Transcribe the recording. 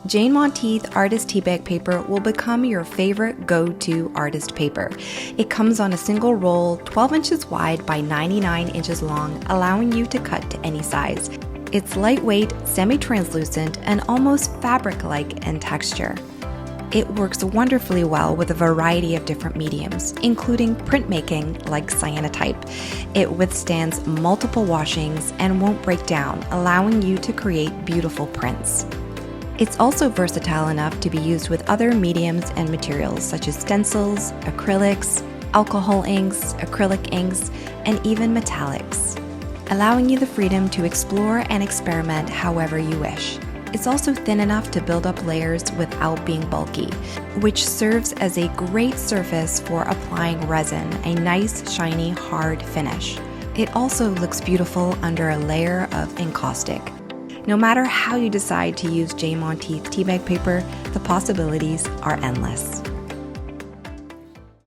Jane Monteith Artist Teabag Paper will become your favorite go-to artist paper. It comes on a single roll, 12 inches wide by 99 inches long, allowing you to cut to any size. It's lightweight, semi-translucent, and almost fabric-like in texture. It works wonderfully well with a variety of different mediums, including printmaking like cyanotype. It withstands multiple washings and won't break down, allowing you to create beautiful prints. It's also versatile enough to be used with other mediums and materials such as stencils, acrylics, alcohol inks, acrylic inks, and even metallics, allowing you the freedom to explore and experiment however you wish. It's also thin enough to build up layers without being bulky, which serves as a great surface for applying resin, a nice, shiny, hard finish. It also looks beautiful under a layer of encaustic. No matter how you decide to use Jane Monteith Teabag Paper, the possibilities are endless.